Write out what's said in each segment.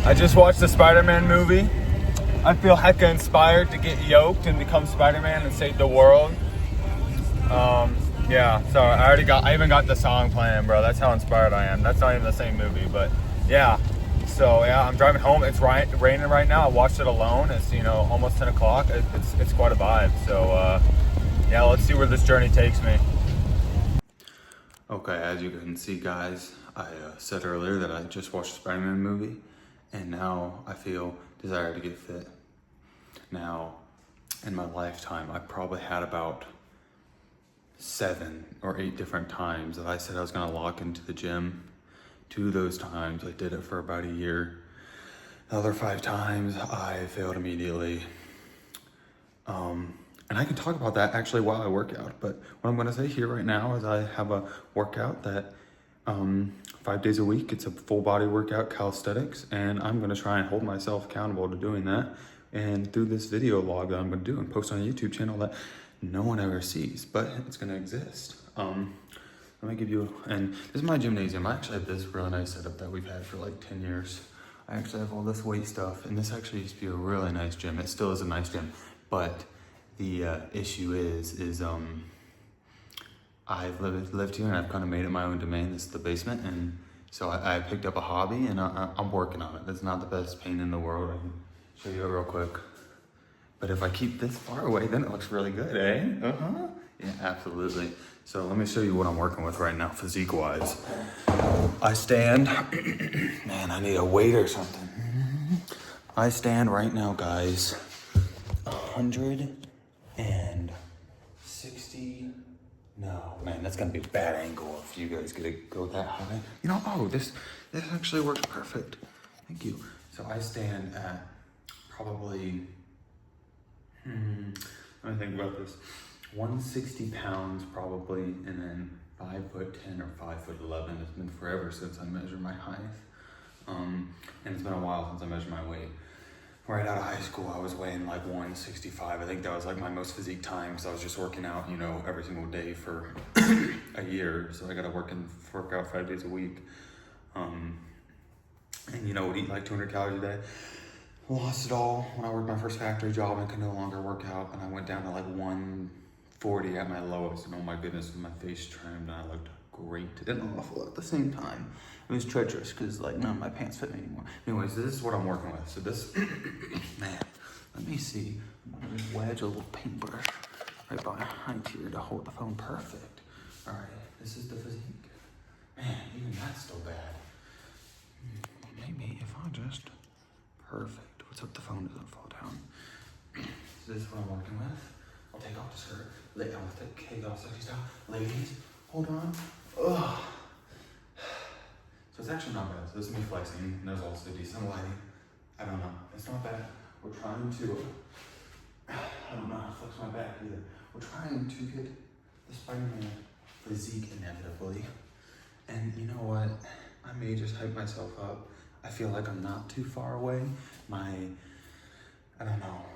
I just watched the Spider-Man movie. I feel hecka inspired to get yoked and become Spider-Man and save the world. Yeah, so I even got the song playing, bro. That's how inspired I am. That's not even the same movie, but yeah. So yeah, I'm driving home. It's raining right now. I watched it alone. It's, you know, almost 10 o'clock. It's quite a vibe. So yeah, let's see where this journey takes me. Okay, as you can see, guys, I said earlier that I just watched the Spider-Man movie, and now I feel desire to get fit. Now, in my lifetime, I probably had about 7 or 8 different times that I said I was gonna lock into the gym. 2 of those times, I did it for about a year. The other 5 times, I failed immediately. And I can talk about that actually while I work out, but what I'm gonna say here right now is I have a workout that 5 days a week, it's a full body workout, calisthenics, and I'm gonna try and hold myself accountable to doing that. And through this video log that I'm gonna do and post on a YouTube channel that no one ever sees, but it's gonna exist. Let me give you, and this is my gymnasium. I actually have this really nice setup that we've had for like 10 years. I actually have all this weight stuff, and this actually used to be a really nice gym. It still is a nice gym, but the issue is I've lived here and I've kind of made it my own domain. This is the basement, and so I picked up a hobby and I'm working on it. It's not the best paint in the world. I can show you it real quick. But if I keep this far away, then it looks really good, eh? Uh-huh. Yeah, absolutely. So let me show you what I'm working with right now, physique-wise. I stand, man, I need a weight or something. I stand right now, guys, 160, no, man, that's gonna be a bad angle if you guys get to go that high. You know, oh, this actually works perfect. Thank you. So I stand at probably, let me think about this. 160 pounds probably, and then 5'10" or 5'11". It's been forever since I measured my height. And it's been a while since I measured my weight. Right out of high school, I was weighing like 165. I think that was like my most physique time, because I was just working out, you know, every single day for a year. So I got to work out 5 days a week. And you know, would eat like 200 calories a day. Lost it all when I worked my first factory job and could no longer work out. And I went down to like 140 at my lowest. And oh my goodness, with my face trimmed, and I looked great and awful at the same time. It was treacherous because like none of my pants fit me anymore. Anyways, this is what I'm working with. So this, man, let me see. I'm gonna just wedge a little paintbrush right behind here to hold the phone perfect. All right, this is the physique. Man, even that's still bad. Maybe if I just, perfect. What's up, the phone doesn't fall down. So this is what I'm working with. I'll take off the skirt. I'll take off sexy style. Ladies, hold on. Ugh. So it's actually not bad. So this is me flexing, and there's also decent lighting. I don't know. It's not bad. We're trying to, I don't know how to flex my back either. We're trying to get the Spider-Man physique inevitably. And you know what? I may just hype myself up. I feel like I'm not too far away. I don't know.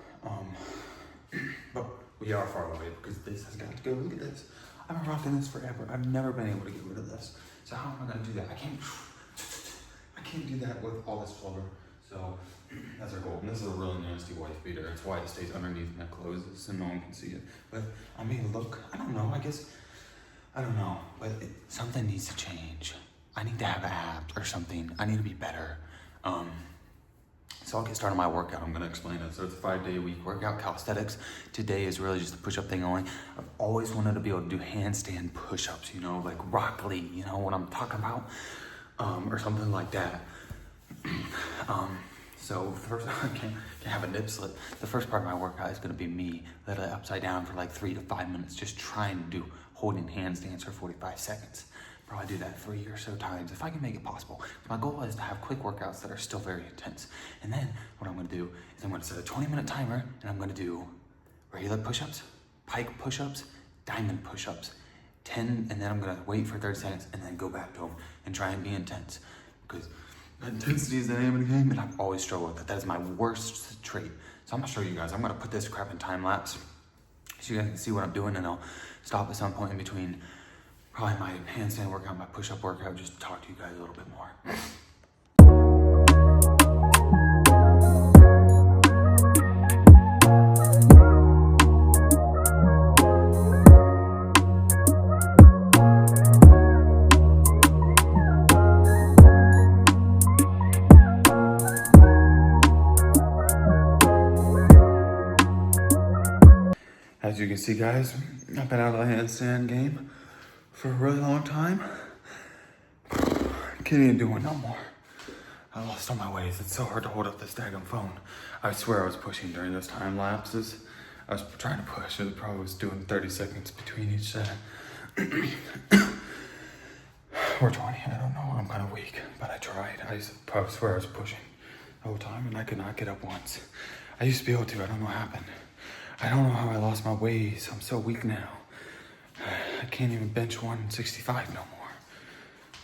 But we are far away because this has got to go. Look at this. I've been rocking this forever. I've never been able to get rid of this. So how am I gonna do that? I can't do that with all this flubber. So that's our goal. And this is a really nasty wife beater. It's why it stays underneath my clothes so no one can see it. But I mean, look, I don't know, but something needs to change. I need to have abs or something. I need to be better. So I'll get started on my workout. I'm gonna explain it. So it's a 5-day-a-week workout, calisthenics. Today is really just a push-up thing only. I've always wanted to be able to do handstand push-ups, you know, like Rock Lee, you know what I'm talking about? Or something like that. So first, I can't have a nip slip. The first part of my workout is gonna be me literally upside down for like 3 to 5 minutes, just trying to do holding handstands for 45 seconds. Probably do that 3 or so times if I can make it possible. My goal is to have quick workouts that are still very intense. And then what I'm gonna do is I'm gonna set a 20-minute timer, and I'm gonna do regular push-ups, pike push-ups, diamond push-ups, 10, and then I'm gonna wait for 30 seconds and then go back to them and try and be intense. Because intensity is the name of the game, and I've always struggled with it. That is my worst trait. So I'm gonna show you guys. I'm gonna put this crap in time lapse so you guys can see what I'm doing, and I'll stop at some point in between probably my handstand workout, my push-up workout, just to talk to you guys a little bit more. As you can see, guys, I've been out of the handstand game for a really long time. Can't even do it no more. I lost all my ways. It's so hard to hold up this daggone phone. I swear I was pushing during those time lapses. I was trying to push. It probably was doing 30 seconds between each set. Or 20, I don't know. I'm kind of weak, but I tried. I swear I was pushing the whole time and I could not get up once. I used to be able to. I don't know what happened. I don't know how I lost my ways. I'm so weak now. I can't even bench 165 no more.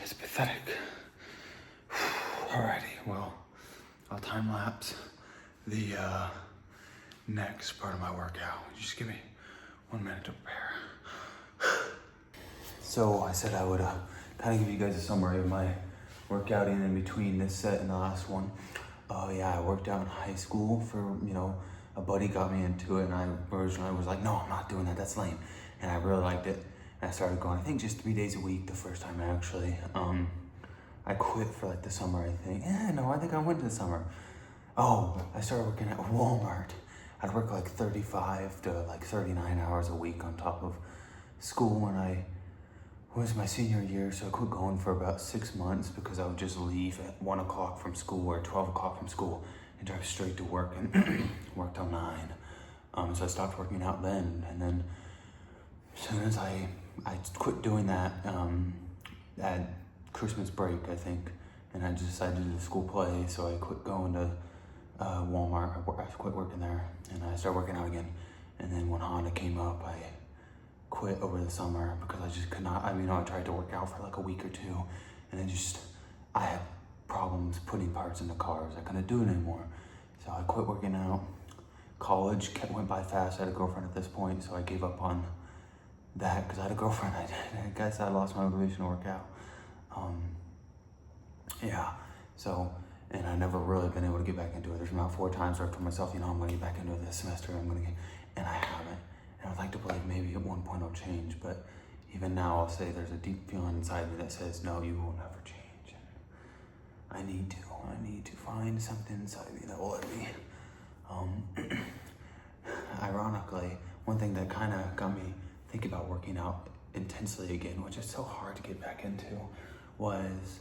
It's pathetic. Alrighty, well, I'll time lapse the next part of my workout. Just give me 1 minute to prepare. So I said I would kind of give you guys a summary of my workout in between this set and the last one. Yeah, I worked out in high school for, a buddy got me into it, and I originally was like, no, I'm not doing that, that's lame. And I really liked it, and I started going, I think just 3 days a week the first time actually. I quit for like the summer, I think. I think I went to the summer. Oh, I started working at Walmart. I'd work like 35 to like 39 hours a week on top of school when I was my senior year, so I quit going for about 6 months because I would just leave at 1 o'clock from school or 12 o'clock from school and drive straight to work and work till 9. So I stopped working out then, and then as soon as I quit doing that at Christmas break, I think, and I just decided to do the school play, so I quit going to Walmart. I quit working there, and I started working out again. And then when Honda came up, I quit over the summer because I just could not. I tried to work out for like a week or two, and I had problems putting parts in the cars. I couldn't do it anymore, so I quit working out. College went by fast. I had a girlfriend at this point, so I gave up on that because I had a girlfriend. I guess I lost my motivation to work out. And I never really been able to get back into it. There's about 4 times where I told myself, I'm gonna get back into it this semester, and I haven't. And I'd like to believe maybe at one point I'll change, but even now I'll say there's a deep feeling inside me that says, no, you will never change. I need to find something inside me that will let me. Ironically, one thing that kind of got me thinking about working out intensely again, which is so hard to get back into, was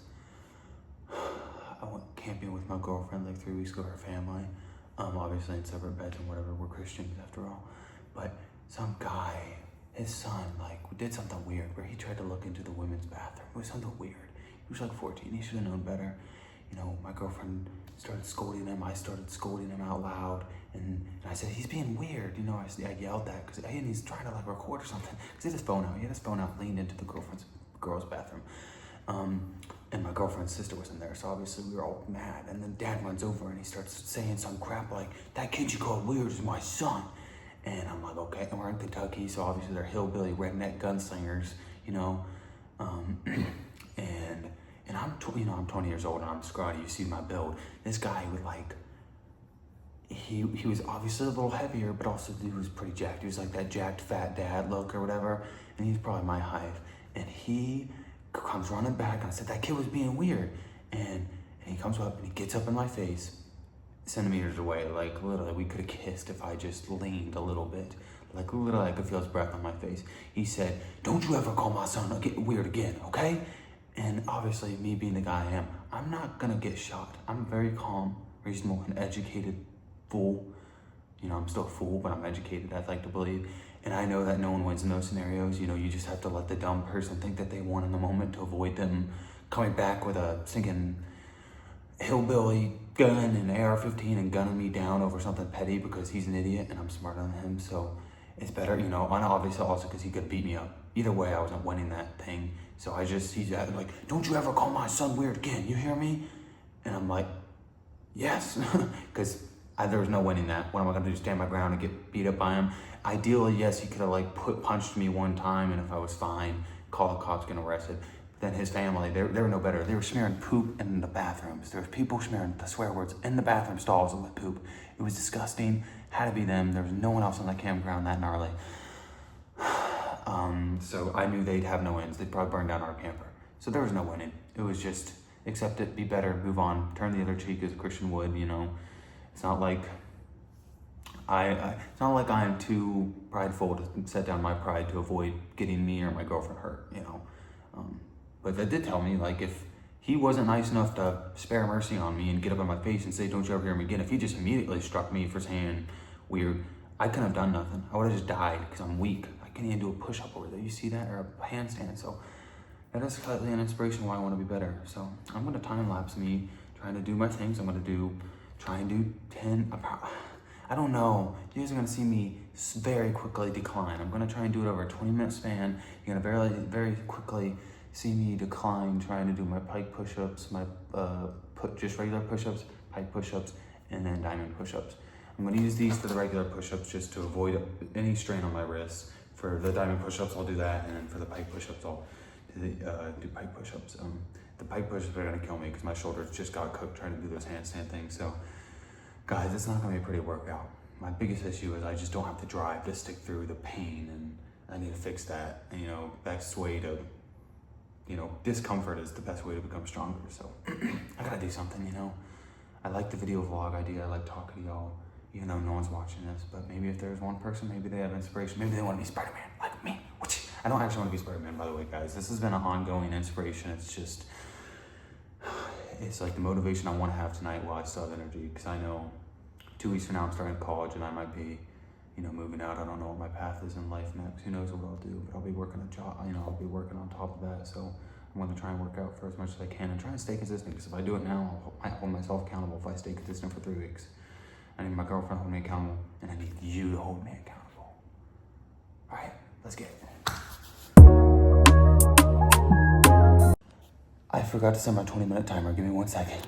I went camping with my girlfriend like 3 weeks ago, her family. Obviously in separate beds and whatever, we're Christians after all. But some guy, his son, did something weird where he tried to look into the women's bathroom. It was something weird. He was like 14, he should have known better. My girlfriend started scolding him. I started scolding him out loud. And I said, he's being weird. I yelled that because he's trying to record or something. Because he had his phone out. He had his phone out, leaned into the girl's bathroom. And my girlfriend's sister was in there, so obviously we were all mad. And then Dad runs over and he starts saying some crap like, that kid you called weird is my son. And I'm like, okay. And we're in Kentucky, so obviously they're hillbilly redneck gunslingers, And I'm 20 years old and I'm scrawny. You see my build. This guy would he was obviously a little heavier, but also he was pretty jacked. He was like that jacked fat dad look or whatever. And he's probably my height. And he comes running back, and I said, that kid was being weird. And he comes up and he gets up in my face, centimeters away, literally we could have kissed if I just leaned a little bit. Literally I could feel his breath on my face. He said, don't you ever call my son weird again, okay? And obviously me being the guy I am, I'm not gonna get shot. I'm very calm, reasonable, and educated fool. I'm still a fool, but I'm educated, I'd like to believe. And I know that no one wins in those scenarios. You just have to let the dumb person think that they won in the moment to avoid them coming back with a sinking hillbilly gun and AR-15 and gunning me down over something petty because he's an idiot and I'm smarter than him. So it's better, and obviously also because he could beat me up. Either way, I wasn't winning that thing. So he's like, don't you ever call my son weird again, you hear me? And I'm like, yes, because there was no winning that. What am I gonna do, stand my ground and get beat up by him? Ideally, yes, he could have punched me one time, and if I was fine, call the cops, get arrested. But then his family, they were no better. They were smearing poop in the bathrooms. There was people smearing the swear words in the bathroom stalls with poop. It was disgusting. Had to be them. There was no one else on that campground that gnarly. So I knew they'd have no ends. They'd probably burn down our camper. So there was no winning. It was just accept it, be better, move on, turn the other cheek as a Christian would. It's not like It's not like I'm too prideful to set down my pride to avoid getting me or my girlfriend hurt, you know. But that did tell me, like, if he wasn't nice enough to spare mercy on me and get up in my face and say, don't you ever hear me again, if he just immediately struck me for saying weird, I couldn't have done nothing. I would have just died because I'm weak. I can't even do a push-up over there. You see that? Or a handstand. So that is slightly an inspiration why I want to be better. So I'm going to time lapse me trying to do my things. I'm going to try and do 10. I don't know. You guys are going to see me very quickly decline. I'm going to try and do it over a 20-minute span. You're going to very quickly see me decline trying to do my pike push-ups, my just regular push-ups, pike push-ups, and then diamond push-ups. I'm going to use these for the regular push-ups just to avoid any strain on my wrists. For the diamond push-ups, I'll do that, and then for the pike push-ups, I'll do pike push-ups. The pike push-ups are going to kill me because my shoulders just got cooked trying to do those handstand things. So, guys, it's not going to be a pretty workout. My biggest issue is I just don't have the drive to stick through the pain, and I need to fix that. And, you know, best way to, you know, discomfort is the best way to become stronger. So I gotta do something, you know. I like the video vlog idea. I like talking to y'all, even though no one's watching this. But maybe if there's one person, maybe they have inspiration. Maybe they want to be Spider-Man, like me. I don't actually want to be Spider-Man, by the way, guys. This has been an ongoing inspiration. It's just, it's like the motivation I want to have tonight while I still have energy. Because I know 2 weeks from now I'm starting college and I might be, you know, moving out. I don't know what my path is in life next. Who knows what I'll do, but I'll be working a job, you know, I'll be working on top of that. So I'm going to try and work out for as much as I can and try and stay consistent, because if I do it now, I'll hold myself accountable if I stay consistent for 3 weeks. I need my girlfriend to hold me accountable, and I need you to hold me accountable. All right, let's get it. I forgot to set my 20-minute timer. Give me 1 second.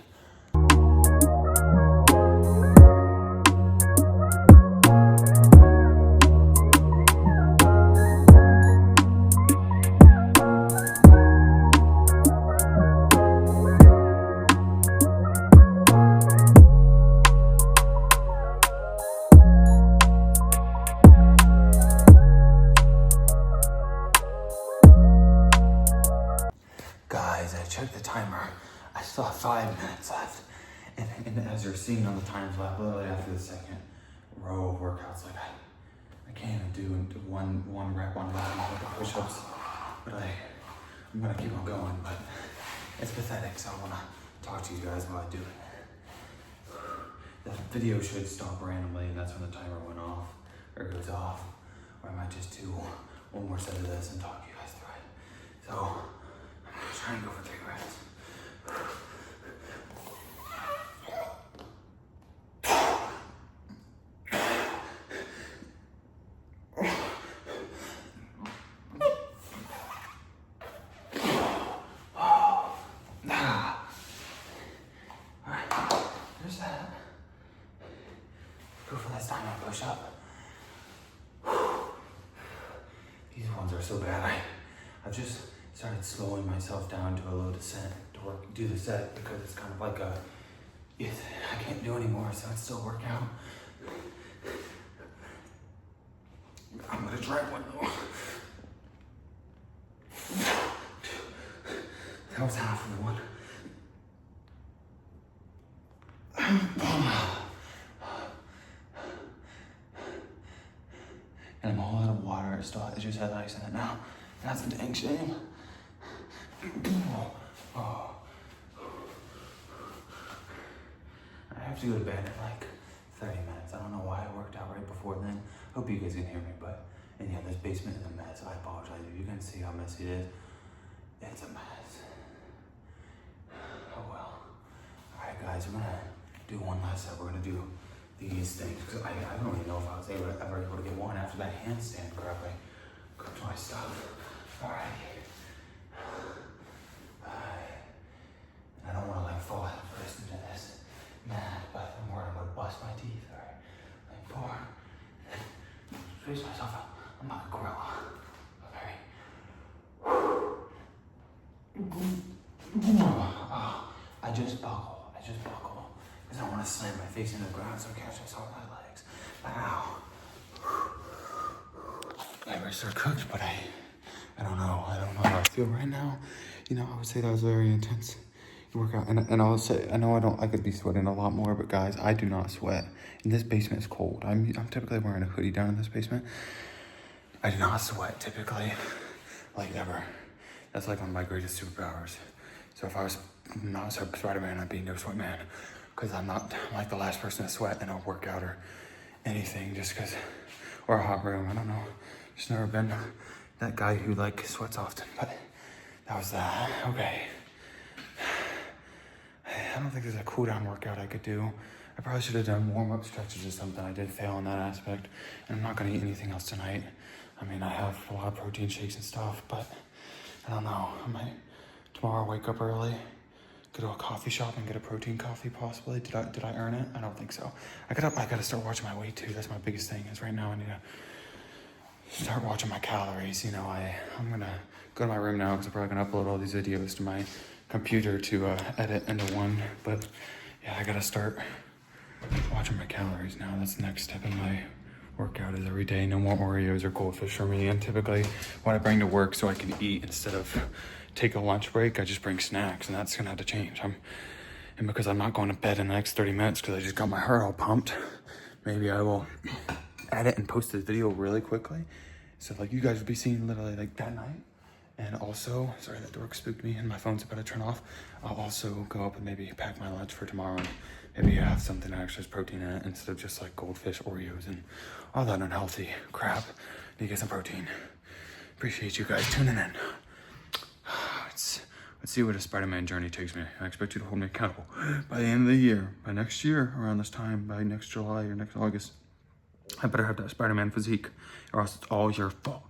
Guys, I checked the timer. I still have 5 minutes left. And as you're seeing on the times left, literally after the second row of workouts, like I can't even do one rep on with the push-ups. But I'm gonna keep on going, but it's pathetic, so I wanna talk to you guys while I do it. The video should stop randomly, and that's when the timer went off, or goes off. Or I might just do one more set of this and talk you guys through it. So, try and go for 3 reps. Alright, there's that. Go for that diamond push up. These ones are so bad. I've just started slowing myself down to a low descent to do the set, because it's kind of like I can't do anymore, so it's still a workout. I'm gonna try one though. That was half of the one. And I'm all out of water. It just has ice in it now. That's a dang shame. Oh. I have to go to bed in like 30 minutes. I don't know why I worked out right before then. Hope you guys can hear me, but and yeah, this basement is a mess. I apologize if you can see how messy it is. It's a mess. Oh well. Alright guys, we're gonna do one last set. We're gonna do these things, because I don't even know if I was ever able to get one after that handstand grab. I cooked my stuff. Alright. I don't want to like fall head first into this mat, but I'm worried I'm gonna bust my teeth. Alright. Like 4. Raise myself up. I'm like a gorilla. Alright. I just buckle. Because I want to slam my face into the ground so I catch myself with my legs. Ow. My wrists are cooked, but I don't know how I feel right now. You know, I would say that was very intense. work out. And I'll say, I know I could be sweating a lot more, but guys, I do not sweat. And this basement is cold. I'm typically wearing a hoodie down in this basement. I do not sweat typically, like ever. That's like one of my greatest superpowers. So if I was not Spider-Man, I'd be no sweat man. Because I'm like the last person to sweat in a workout or anything just because, or a hot room, I don't know. Just never been that guy who like sweats often, but that was that. Okay. I don't think there's a cool down workout I could do. I probably should have done warm-up stretches or something. I did fail in that aspect. And I'm not gonna eat anything else tonight. I mean, I have a lot of protein shakes and stuff, but I don't know. I might tomorrow wake up early, go to a coffee shop and get a protein coffee possibly. Did I earn it? I don't think so. I gotta start watching my weight too. That's my biggest thing is right now I need to start watching my calories. You know, I'm gonna go to my room now because I'm probably gonna upload all these videos to my computer to edit into one. But yeah, I gotta start watching my calories now. That's the next step in my workout is every day. No more Oreos or goldfish for me. And typically what I bring to work so I can eat instead of take a lunch break, I just bring snacks, and that's gonna have to change. And because I'm not going to bed in the next 30 minutes because I just got my heart all pumped, maybe I will edit and post this video really quickly. So like you guys will be seeing literally like that night. And also, sorry, that door spooked me and my phone's about to turn off. I'll also go up and maybe pack my lunch for tomorrow and maybe have something that actually has protein in it instead of just like goldfish, Oreos, and all that unhealthy crap. Need to get some protein. Appreciate you guys tuning in. Let's see what a Spider-Man journey takes me. I expect you to hold me accountable by the end of the year. By next year, around this time, by next July or next August, I better have that Spider-Man physique or else it's all your fault.